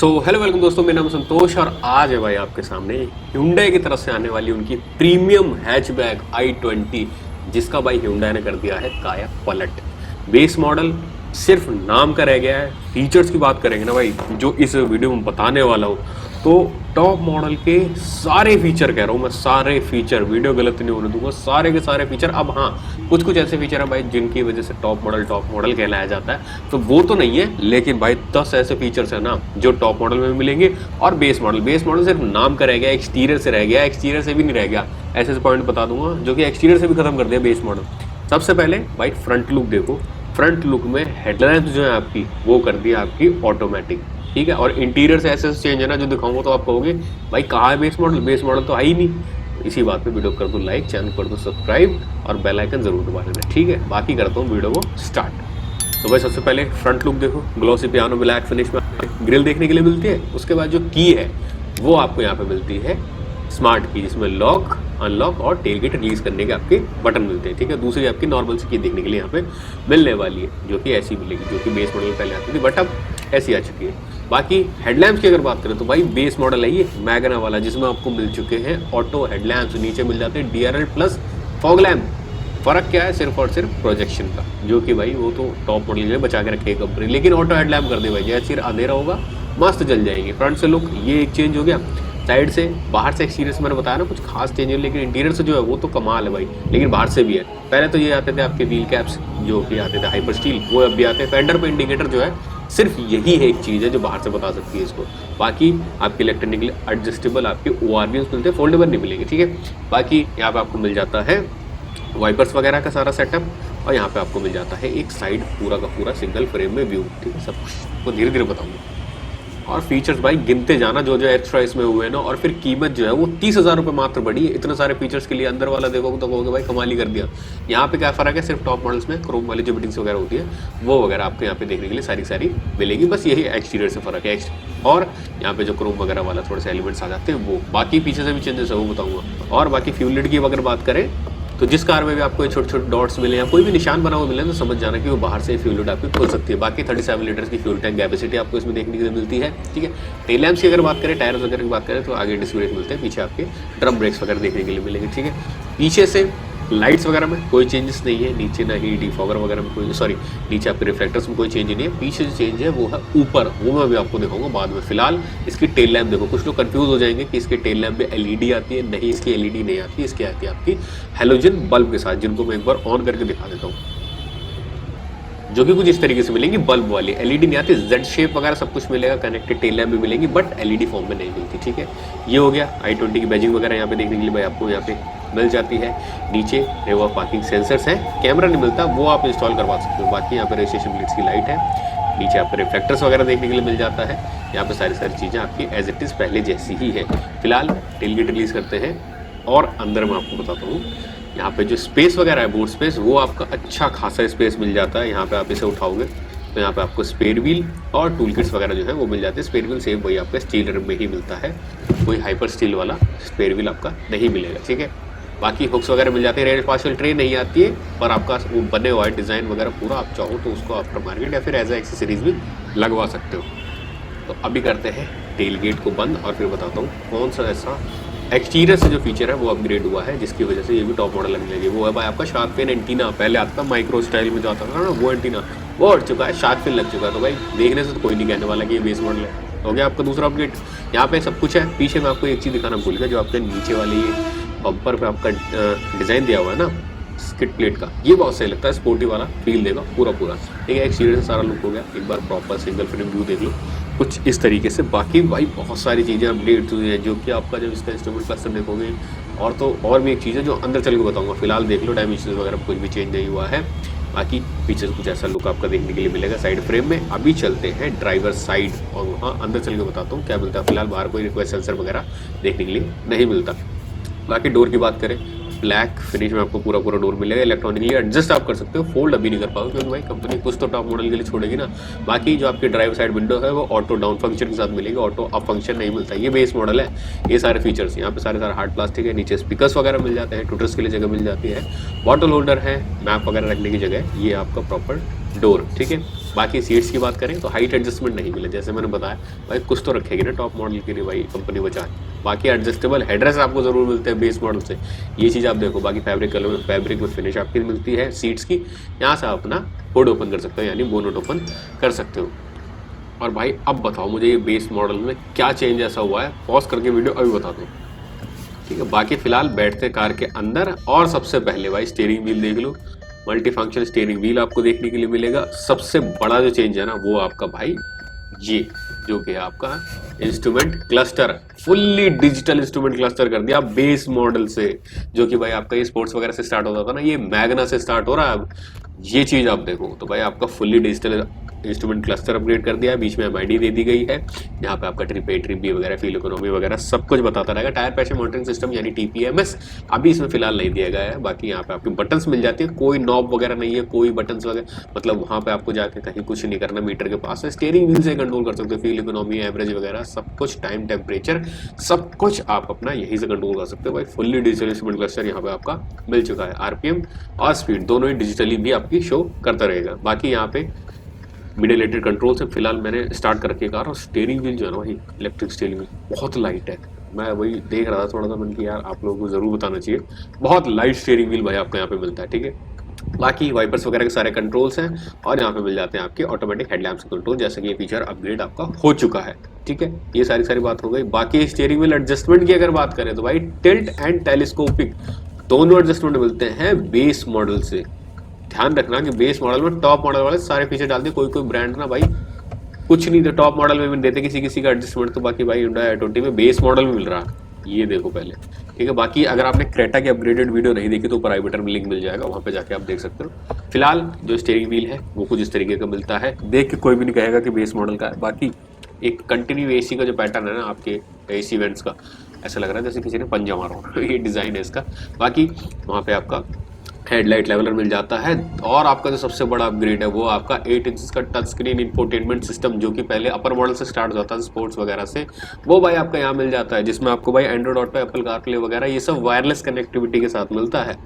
Hello welcome दोस्तों, मेरा नाम संतोष और आज है भाई आपके सामने Hyundai की तरफ से आने वाली उनकी प्रीमियम हैचबैक i20, जिसका भाई Hyundai ने कर दिया है काया पलट। बेस मॉडल सिर्फ नाम का रह गया है। फीचर्स की बात करेंगे ना भाई, जो इस वीडियो में बताने वाला हूँ, तो टॉप मॉडल के सारे फीचर कह रहा हूँ मैं, सारे फीचर, वीडियो गलत नहीं होने दूंगा, सारे के सारे फीचर। अब हाँ, कुछ कुछ ऐसे फीचर है भाई जिनकी वजह से टॉप मॉडल कहलाया जाता है, तो वो तो नहीं है, लेकिन भाई 10 ऐसे फीचर्स है ना जो टॉप मॉडल में मिलेंगे। और बेस मॉडल सिर्फ नाम का रह गया, एक्सटीरियर से रह गया, एक्सटीरियर से भी नहीं रह गया। ऐसे पॉइंट बता दूंगा जो कि एक्सटीरियर से भी खत्म कर दिया बेस मॉडल। सबसे पहले भाई फ्रंट लुक देखो, फ्रंट लुक में हेडलैम्प जो है आपकी वो कर दी आपकी ऑटोमेटिक, ठीक है। और इंटीरियर से ऐसे चेंज है ना जो दिखाऊंगा तो आप कहोगे भाई कहाँ है बेस मॉडल तो है ही नहीं। इसी बात पे वीडियो कर दो लाइक, चैनल कर दो सब्सक्राइब और बेल आइकन जरूर दबा देना, ठीक है। बाकी करता हूँ वीडियो को स्टार्ट। तो भाई सबसे पहले फ्रंट लुक देखो, ग्लॉसी पियानो ब्लैक फिनिश में ग्रिल देखने के लिए मिलती है। उसके बाद जो की है वो आपको यहाँ पे मिलती है स्मार्ट की, जिसमें लॉक, अनलॉक और टेल गेट रिलीज करने के आपके बटन मिलते हैं, ठीक है। दूसरी आपकी नॉर्मल सी की देखने के लिए यहाँ पे मिलने वाली है, जो कि ऐसी मिलेगी, जो कि बेस मॉडल पहले आती थी बट अब ऐसी आ चुकी है। बाकी हेडलैम्प्स की अगर बात करें तो भाई बेस मॉडल है ये मैग्ना वाला, जिसमें आपको मिल चुके हैं ऑटो हेडलैम्प्स, नीचे मिल जाते हैं DRL प्लस फॉग लैम्प। फर्क क्या है, सिर्फ और सिर्फ प्रोजेक्शन का, जो कि भाई वो तो टॉप मॉडल में बचा के रखेगी कंपनी, लेकिन ऑटो हेडलैम्प कर दे भाई, जैसे अंधेरा होगा मस्त जल जाएंगे। फ्रंट से लुक ये एक चेंज हो गया, साइड से, बाहर से एक्सटीरियर से मैंने बताया ना कुछ खास चेंज है, लेकिन इंटीरियर से जो है वो तो कमाल है भाई, लेकिन बाहर से भी है। पहले तो ये आते थे आपके व्हील कैप्स जो कि आते थे हाइपर स्टील, वो अब भी आते हैं। फेंडर पे इंडिकेटर जो है सिर्फ यही है एक चीज़ है जो बाहर से बता सकती है इसको। बाकी आपके इलेक्ट्रॉनिकली एडजस्टेबल आपके ORVs मिलते हैं, फोल्डेबल नहीं मिलेंगे, ठीक है। बाकी यहाँ पे आपको मिल जाता है वाइपर्स वगैरह का सारा सेटअप, और यहाँ पे आपको मिल जाता है एक साइड पूरा का पूरा सिंगल फ्रेम में व्यू, ठीक है। सब कुछ वो धीरे धीरे बताऊंगा। और फीचर्स भाई गिनते जाना जो जो एक्स्ट्रा इसमें हुए हैं ना, और फिर कीमत जो है वो 30,000 रुपये मात्र बढ़ी है इतने सारे फीचर्स के लिए। अंदर वाला देखोगे तो कहोगे भाई कमाल ही कर दिया। यहाँ पे क्या फ़र्क है, सिर्फ टॉप मॉडल्स में क्रोम वाली जो बिटिंग्स वगैरह होती है वो वगैरह आपको यहाँ पे देखने के लिए सारी मिलेगी, बस यही एक्सटीरियर से फ़र्क है। और यहाँ पे जो क्रोम वगैरह वाला थोड़े से एलिमेंट्स आ जाते हैं वो, बाकी पीछे से भी चेंजेस है वो बताऊँगा। और बाकी फ्यूल लिड की अगर बात करें तो जिस कार में भी आपको छोटे छोटे डॉट्स मिले या कोई भी निशान बना हुआ मिले तो समझ जाना कि वो बाहर से फ्यूल लिड आपकी खुल सकती है। बाकी 37 लीटर्स की फ्यूल टैंक कैपेसिटी आपको इसमें देखने के लिए मिलती है, ठीक है। टेल लैम्प्स की अगर बात करें, टायर्स वगैरह की बात करें तो आगे डिस्क ब्रेक मिलते हैं, पीछे आपके ड्रम ब्रेक्स वगैरह देखने के लिए मिलेंगे, ठीक है। पीछे से लाइट्स वगैरह में कोई चेंजेस नहीं है, नीचे ना ही डिफॉगर वगैरह में कोई, सॉरी नीचे आपके रिफ्लेक्टर्स में कोई चेंज नहीं है। पीछे जो चेंज है वो है ऊपर, वो मैं भी आपको दिखाऊंगा बाद में। फिलहाल इसकी टेल लैम्प देखो, कुछ लोग कंफ्यूज हो जाएंगे कि इसके टेल लैम्प में LED आती है, नहीं इसकी LED नहीं आती, इसकी आती है आपकी हेलोजन बल्ब के साथ, जिनको मैं एक बार ऑन करके दिखा देता हूँ, जो कि कुछ इस तरीके से मिलेंगी बल्ब वाली। LED नहीं आती, Z शेप वगैरह सब कुछ मिलेगा, कनेक्टेड टेल लैम्प भी मिलेंगी, बट LED फॉर्म में नहीं मिलती, ठीक है। ये हो गया i20 की बैजिंग वगैरह यहाँ पे देखने के लिए भाई आपको यहाँ पे मिल जाती है। नीचे रिवर्स पार्किंग सेंसर्स हैं, कैमरा नहीं मिलता, वो आप इंस्टॉल करवा सकते हो। बाकी यहाँ पे रजिस्ट्रेशन प्लेट्स की लाइट है, नीचे आपको रिफ्लेक्टर्स वगैरह देखने के लिए मिल जाता है। यहाँ पे सारी चीज़ें आपकी एज इट इज़ पहले जैसी ही है। फिलहाल टेल गेट रिलीज़ करते हैं, और अंदर मैं आपको बताता हूँ यहाँ पे जो स्पेस वगैरह है, बूट स्पेस, वो आपका अच्छा खासा स्पेस मिल जाता है। यहाँ पे आप इसे उठाओगे तो यहाँ पे आपको स्पेयर व्हील और टूल किट्स वगैरह जो है वो मिल जाते हैं। स्पेयर व्हील सेम वही आपका स्टील में ही मिलता है, कोई हाइपर स्टील वाला स्पेयर व्हील आपका नहीं मिलेगा, ठीक है। बाकी हुक्स वगैरह मिल जाते हैं, रेड पार्सल ट्रे नहीं आती है, पर आपका वो बने हुआ है डिज़ाइन वगैरह पूरा, आप चाहो तो उसको आफ्टर मार्केट या फिर एज ए एक्सेसरीज भी लगवा सकते हो। तो अभी करते हैं टेल गेट को बंद और फिर बताता हूँ कौन सा ऐसा एक्सटीरियर से जो फीचर है वो अपग्रेड हुआ है, जिसकी वजह से ये भी टॉप मॉडल लगने लगे। वो है भाई आपका शार्क फिन एंटीना, पहले आता था माइक्रो स्टाइल में जो आता था ना वो एंटीना, वो हट चुका है, शार्क फिन लग चुका है। तो भाई देखने से तो कोई नहीं कहने वाला कि ये बेस मॉडल है। हो गया आपका दूसरा अपग्रेड। यहाँ पे सब कुछ है। पीछे मैं आपको एक चीज़ दिखाना भूल गया, जो आपके नीचे वाले ये बम्पर पे आपका डिज़ाइन दिया हुआ है ना स्किट प्लेट का, ये बहुत सही लगता है, स्पोर्टी वाला फील देगा पूरा, ठीक है। एक्सटीरियर से सारा लुक हो गया, एक बार प्रॉपर सिंगल फ्रेम व्यू देख लो कुछ इस तरीके से। बाकी भाई बहुत सारी चीज़ें अपडेट हुई हैं, जो कि आपका जब इसका इंस्ट्रूमेंट क्लस्टर देखोगे, और तो और भी एक चीज़ है जो अंदर चल के बताऊंगा। फिलहाल देख लो, डायमेंशन वगैरह कुछ भी चेंज नहीं हुआ है। बाकी पीछे से कुछ ऐसा लुक आपका देखने के लिए मिलेगा साइड फ्रेम में। अभी चलते हैं ड्राइवर साइड, और वहाँ अंदर चल के बताता हूँ क्या मिलता है। फिलहाल बाहर कोई रिक्वेस्ट सेंसर वगैरह देखने के लिए नहीं मिलता। बाकी डोर की बात करें, ब्लैक फिनिश में आपको पूरा डोर मिलेगा, इलेक्ट्रॉनिकली एडजस्ट आप कर सकते हो, फोल्ड अभी नहीं कर पाओगे क्योंकि भाई कंपनी कुछ तो टॉप मॉडल के लिए छोड़ेगी ना। बाकी जो आपकी ड्राइव साइड विंडो है वो ऑटो डाउन फंक्शन के साथ मिलेगी, ऑटो अप फंक्शन नहीं मिलता, ये बेस मॉडल है। ये सारे फीचर्स यहाँ पे सारे हार्ड प्लास्टिक है। नीचे स्पीकर्स वगैरह मिल जाते हैं, ट्विटर्स के लिए जगह मिल जाती है, बॉटल होल्डर है, मैप वगैरह रखने की जगह, ये आपका प्रॉपर डोर, ठीक है। बाकी सीट्स की बात करें तो हाइट एडजस्टमेंट नहीं मिले, जैसे मैंने बताया भाई कुछ तो रखेगी ना टॉप मॉडल के लिए भाई कंपनी बचा के। बाकी एडजस्टेबल हेडरेस्ट आपको जरूर मिलते हैं बेस मॉडल से, ये चीज़ आप देखो। बाकी फैब्रिक कलर में फैब्रिक में फिनिश आपकी मिलती है सीट्स की। यहाँ से आप अपना हुड ओपन कर सकते हो, यानी बोनट ओपन कर सकते हो। और भाई अब बताओ मुझे ये बेस मॉडल में क्या चेंज ऐसा हुआ है, पॉज करके वीडियो अभी बता दो, ठीक है। बाकी फिलहाल बैठते कार के अंदर, और सबसे पहले भाई स्टीयरिंग व्हील देख लो, मल्टी फंक्शन स्टीयरिंग व्हील आपको देखने के लिए मिलेगा। सबसे बड़ा जो चेंज है ना वो आपका भाई ये जो कि आपका instrument cluster, fully digital instrument cluster कर दिया बेस मॉडल से, जो कि भाई आपका ये स्पोर्ट्स वगैरह से स्टार्ट होता था ना, ये मैग्ना से स्टार्ट हो रहा है अब। ये चीज आप देखो तो भाई आपका fully digital instrument cluster upgrade कर दिया है, बीच में एमआईडी दे दी गई है। यहाँ पे आपका ट्रिप ए ट्रिप बी वगैरह फ्यूल इकोनॉमी वगैरह सब कुछ बताता रहेगा। टायर प्रेशर मॉनिटरिंग सिस्टम यानी टीपीएमएस अभी इसमें फिलहाल नहीं दिया गया है। बाकी यहाँ पे आपकी बटन्स मिल जाती है, कोई नॉब वगैरह नहीं है, कोई बटन्स वगैरह, मतलब वहाँ पे आपको जाके कहीं कुछ नहीं करना, मीटर के पास है। स्टीयरिंग व्हील से कंट्रोल कर सकते हो, फ्यूल इकोनॉमी, एवरेज वगैरह सब कुछ, टाइम, टेम्परेचर सब कुछ आप अपना यहीं से कंट्रोल कर सकते हो भाई। फुल्ली डिजिटल इंस्ट्रूमेंट क्लस्टर यहाँ पे आपका मिल चुका है। आरपीएम और स्पीड दोनों ही डिजिटली भी आपकी शो करता रहेगा। बाकी यहाँ पे मीडिएटेड कंट्रोल से फिलहाल मैंने स्टार्ट करके कार, और स्टीयरिंग व्हील जो है ना भाई इलेक्ट्रिक स्टीयरिंग व्हील बहुत लाइट है। मैं वही देख रहा था थोड़ा सा, मन की यार आप लोगों को जरूर बताना चाहिए, बहुत लाइट स्टीयरिंग व्हील भाई आपको यहाँ पे मिलता है, ठीक है। बाकी वाइपर्स वगैरह के सारे कंट्रोल्स हैं, और यहाँ पे मिल जाते हैं आपके ऑटोमेटिक हेडलैम्प्स के कंट्रोल, जैसे कि ये फीचर अपग्रेड आपका हो चुका है, ठीक है। ये सारी बात हो गई। बाकी स्टीयरिंग व्हील एडजस्टमेंट की अगर बात करें तो भाई टिल्ट एंड टेलीस्कोपिक दोनों एडजस्टमेंट मिलते हैं बेस मॉडल से। ध्यान रखना कि बेस मॉडल में टॉप मॉडल वाले सारे फीचर डालते, कोई ब्रांड ना भाई कुछ नहीं तो टॉप मॉडल में भी देते किसी का एडजस्टमेंट, तो बाकी भाई Hyundai i20 में बेस मॉडल में मिल रहा है, ये देखो पहले, ठीक है। बाकी अगर आपने क्रेटा की अपग्रेडेड वीडियो नहीं देखी तो ऊपर आई बटन में लिंक मिल जाएगा, वहां पे जाके आप देख सकते हो। फिलहाल जो स्टीयरिंग व्हील है वो कुछ इस तरीके का मिलता है, देख के कोई भी नहीं कहेगा कि बेस मॉडल का है। बाकी एक कंटिन्यू एसी का जो पैटर्न है ना आपके एसी वेंट्स का, ऐसा लग रहा है जैसे किसी ने पंजा मारा हो ये डिजाइन है इसका। बाकी वहाँ पे आपका हेडलाइट लेवलर मिल जाता है, और आपका जो सबसे बड़ा अपग्रेड है वो आपका 8 इंच का टच स्क्रीन इंफोटेनमेंट सिस्टम, जो कि पहले अपर मॉडल से स्टार्ट होता था स्पोर्ट्स वगैरह से, वो भाई आपका यहाँ मिल जाता है, जिसमें आपको भाई एंड्रॉइड ऑटो, एप्पल कारप्ले वगैरह ये सब वायरलेस कनेक्टिविटी के साथ मिलता है।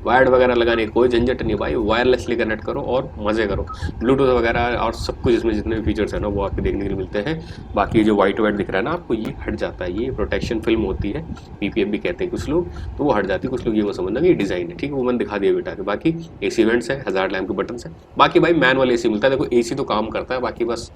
वायर्ड वगैरह लगाने की कोई झंझट नहीं भाई, वायरलेसली कनेक्ट करो और मजे करो। ब्लूटूथ वगैरह और सब कुछ इसमें जितने भी फीचर्स है ना वो आपको देखने के लिए मिलते हैं। बाकी जो व्हाइट दिख रहा है ना आपको, ये हट जाता है, ये प्रोटेक्शन फिल्म होती है, पीपीएफ भी कहते हैं कुछ लोग, तो वो हट जाती है। कुछ लोग ये वो समझना कि ये डिजाइन है, ठीक है, वो मैंने दिखा दिया बेटा के। बाकी एसी वेंट्स है, हजार्ड लैम्प के बटन है। बाकी भाई मैनुअल एसी मिलता है, देखो एसी तो काम करता है, बाकी बस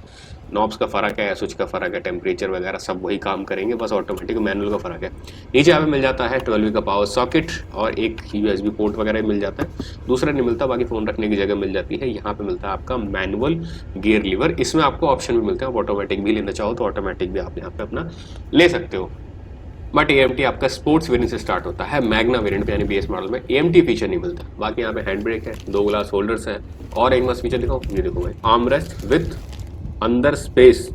नॉब्स का फर्क है, स्विच का फर्क है, टेम्परेचर वगैरह सब वही काम करेंगे, बस ऑटोमेटिक मैनुअल का फर्क है। नीचे यहाँ पे मिल जाता है 12V का पावर सॉकेट, और एक USB पोर्ट वगैरह मिल जाता है, दूसरा नहीं मिलता। बाकी फोन रखने की जगह मिल जाती है। यहाँ पे मिलता है आपका मैनुअल गियर लीवर, इसमें आपको ऑप्शन भी मिलते हैं, ऑटोमेटिक भी लेना चाहो तो ऑटोमेटिक भी आप यहाँ पे अपना ले सकते हो। बट AMT आपका स्पोर्ट्स वेरिएंट से स्टार्ट होता है, मैग्ना वेरिएंट पे यानी बेस मॉडल में AMT फीचर नहीं मिलता। बाकी यहाँ पे हैंड ब्रेक है, 2 ग्लास होल्डर्स हैं, और एक मस्त फीचर दिखाओ, ये देखो भाई आर्म रेस्ट विद अंदर स्पेस,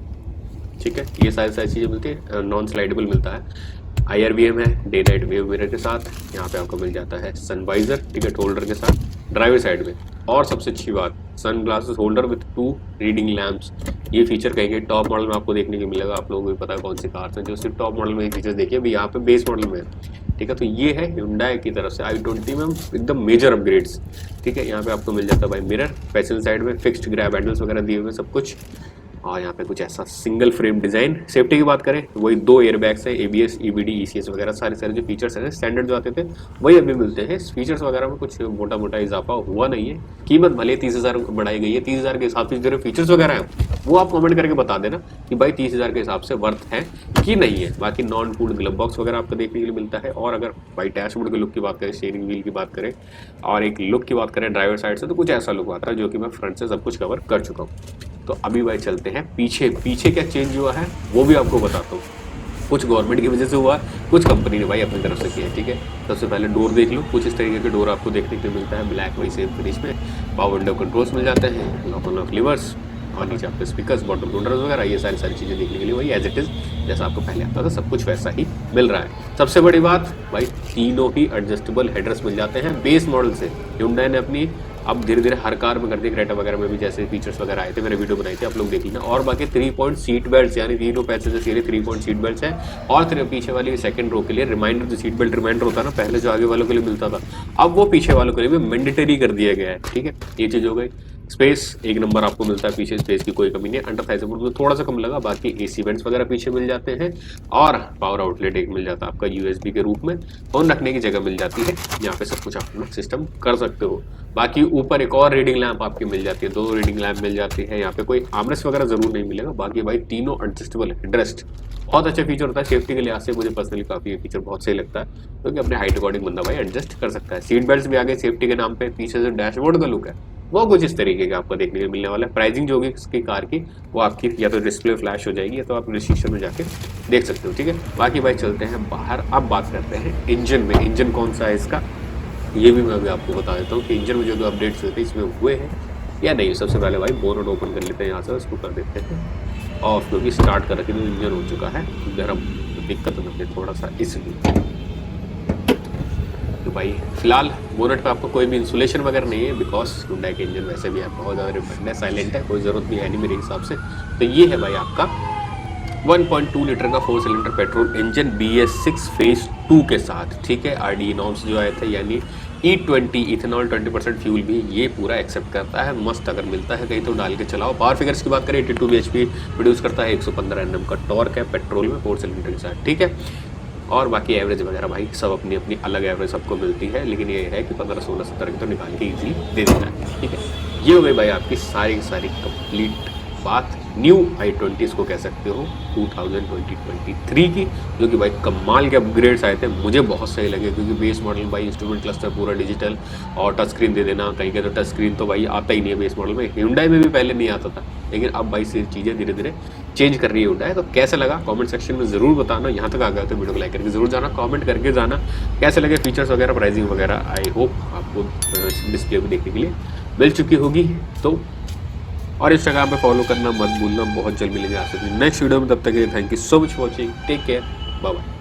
ठीक है। ये सारी चीज़ें मिलती है, नॉन स्लाइडेबल मिलता है। IRVM है डे नाइट वेव मिरर के साथ। यहाँ पे आपको मिल जाता है सनवाइजर टिकट होल्डर के साथ ड्राइवर साइड में, और सबसे अच्छी बात sunglasses holder with 2 reading lamps. ये फीचर कहीं टॉप मॉडल में आपको देखने को मिलेगा, आप लोगों को भी पता है कौन सी कार है जो सिर्फ टॉप मॉडल में ये फीचर्स देखिए, अभी यहाँ पे बेस मॉडल में, ठीक है। तो ये है Hyundai की तरफ से i20 में एकदम मेजर अपग्रेड्स, ठीक है। यहाँ पे आपको मिल जाता है भाई मिरर, पैसेंजर साइड में फिक्स्ड ग्रैब हैंडल्स वगैरह दिए हुए सब कुछ, और यहाँ पे कुछ ऐसा सिंगल फ्रेम डिजाइन। सेफ्टी की बात करें वही 2 एयरबैग्स हैं, ABS, EBD, ECS वगैरह सारे जो फीचर्स हैं स्टैंडर्ड जो आते थे वही अभी मिलते हैं। फीचर्स वगैरह में कुछ मोटा इजाफा हुआ नहीं है। कीमत भले 30,000 बढ़ाई गई है, 30,000 के हिसाब से जो फीचर्स वगैरह हैं वो आप कमेंट करके बता देना कि भाई 30,000 के हिसाब से वर्थ है कि नहीं है। बाकी नॉन कूल्ड ग्लव बॉक्स वगैरह आपको देखने के लिए मिलता है। और अगर भाई डैशबोर्ड के लुक की बात करें, स्टीयरिंग व्हील की बात करें, और एक लुक की बात करें ड्राइवर साइड से, तो कुछ ऐसा लुक आता है जो कि मैं फ्रंट से सब कुछ कवर कर चुका हूँ। तो अभी भाई चलते हैं पीछे क्या चेंज हुआ है वो भी आपको बताता हूँ। कुछ गवर्नमेंट की वजह से हुआ, कुछ कंपनी ने भाई अपनी तरफ से किया, ठीक है। सबसे पहले डोर देख लो, कुछ इस तरीके के डोर आपको देखने के लिए मिलता है, ब्लैक वही सेम फिनिश में। पावर विंडो कंट्रोल्स मिल जाते हैं, लॉक ऑन ऑफ लिवर्स, और नीचे आपके स्पीकर्स, बॉटम लोडर्स वगैरह, ये सारी चीज़ें देखने के लिए वही एज इट इज़ जैसा आपको पहले आता था सब कुछ वैसा ही मिल रहा है। सबसे बड़ी बात भाई तीनों ही एडजस्टेबल हेडर्स मिल जाते हैं बेस मॉडल से। Hyundai ने अपनी अब धीरे धीरे हर कार में कर दी, क्रेटा वगैरह में भी जैसे फीचर्स वगैरह आए थे, मैंने वीडियो बनाई थी, आप लोग देख लेना। और बाकी 3 पॉइंट सीट बेल्ट, यानी तीनों पैसेंजर्स के लिए 3 पॉइंट सीट बेल्ट है, और पीछे वाली सेकंड रो के लिए रिमाइंडर, जो सीट बेल्ट रिमाइंडर होता है ना पहले जो आगे वालों के लिए मिलता था, अब वो पीछे वालों के लिए भी मैंडेटरी कर दिया गया है, ठीक है। ये चीज़ हो गई। स्पेस एक नंबर आपको मिलता है, पीछे स्पेस की कोई कमी नहीं है। अंडर थाई सपोर्ट तो थोड़ा सा कम लगा, बाकी एसी वेंट्स वगैरह पीछे मिल जाते हैं और पावर आउटलेट एक मिल जाता है आपका यूएसबी के रूप में। फोन रखने की जगह मिल जाती है, यहाँ पे सब कुछ आप अपना सिस्टम कर सकते हो। बाकी ऊपर एक और रीडिंग लैंप आपकी मिल जाती है, 2 रीडिंग लैंप मिल जाती है। यहाँ पे कोई आर्मरेस्ट वगैरह जरूर नहीं मिलेगा, बाकी भाई तीनों एडजस्टेबल हेडरेस्ट बहुत अच्छा फीचर होता है सेफ्टी के लिहाज से। मुझे पर्सनली काफी ये फीचर बहुत सही लगता है, क्योंकि अपने हाइट अकॉर्डिंग बंदा भाई एडजस्ट कर सकता है। सीट बेल्ट भी आगे सेफ्टी के नाम पे। पीछे से डैशबोर्ड का लुक है वो कुछ इस तरीके का आपको देखने को मिलने वाला है। प्राइसिंग जो होगी इसकी कार की वो आपकी या तो डिस्प्ले फ्लैश हो जाएगी या तो आप डिस्क्रिप्शन में जाके देख सकते हो, ठीक है। बाकी भाई चलते हैं बाहर, अब बात करते हैं इंजन में। इंजन कौन सा है इसका ये भी मैं अभी आपको बता देता हूँ कि इंजन में जो अपडेट्स हुए थे इसमें हुए हैं या नहीं। सबसे पहले भाई बोनट ओपन कर लेते हैं, यहाँ से इसको कर देते हैं ऑफ, क्योंकि स्टार्ट कर रखे तो इंजन हो चुका है गर्म, तो दिक्कत होती है थोड़ा सा इसलिए। तो भाई फिलहाल बोनट पे आपको कोई भी इंसुलेशन वगैरह नहीं है, बिकॉज हुंडई के इंजन वैसे भी बहुत ज़्यादा रिफाइंड है, साइलेंट है, कोई ज़रूरत भी है नहीं मेरे हिसाब से। तो ये है भाई आपका 1.2 लीटर का 4 cylinder petrol engine BS6 phase 2 के साथ, ठीक है। RDE नॉर्म्स जो आए थे यानी E20 इथेनॉल 20% फ्यूल भी ये पूरा एक्सेप्ट करता है। मस्त अगर मिलता है कहीं तो डाल के चलाओ। पावर फिगर्स की बात करें 82 bhp प्रोड्यूस करता है, 115 Nm का टॉर्क है पेट्रोल में 4 सिलेंडर के साथ, ठीक है। और बाकी एवरेज वगैरह भाई सब अपनी अपनी अलग एवरेज सबको मिलती है, लेकिन ये है कि 15, 16, 17 की तो निकाल के इजीली दे देता है, ठीक है। ये हो गई भाई आपकी सारी कंप्लीट बात न्यू i20 इसको कह सकते हो 2023 की, जो कि भाई कमाल के अपग्रेड्स आए थे, मुझे बहुत सही लगे। क्योंकि बेस मॉडल भाई इंस्ट्रूमेंट क्लस्टर पूरा डिजिटल और टच स्क्रीन दे देना, कहीं के तो टच स्क्रीन तो भाई आता ही नहीं है बेस मॉडल में। Hyundai में भी पहले नहीं आता था, लेकिन अब भाई से चीज़ें धीरे धीरे चेंज कर रही है Hyundai। तो कैसा लगा कमेंट सेक्शन में ज़रूर बताना। यहाँ तक आ गया तो वीडियो को लाइक करके ज़रूर जाना, कमेंट करके जाना कैसे लगे फीचर्स वगैरह, प्राइसिंग वगैरह। आई होप आपको डिस्प्ले में देखने के लिए मिल चुकी होगी। तो और इंस्टाग्राम पे फॉलो करना मत भूलना। बहुत जल्द मिलेंगे आपसे नेक्स्ट वीडियो में, तब तक के लिए thank you so much for watching, take care, bye bye.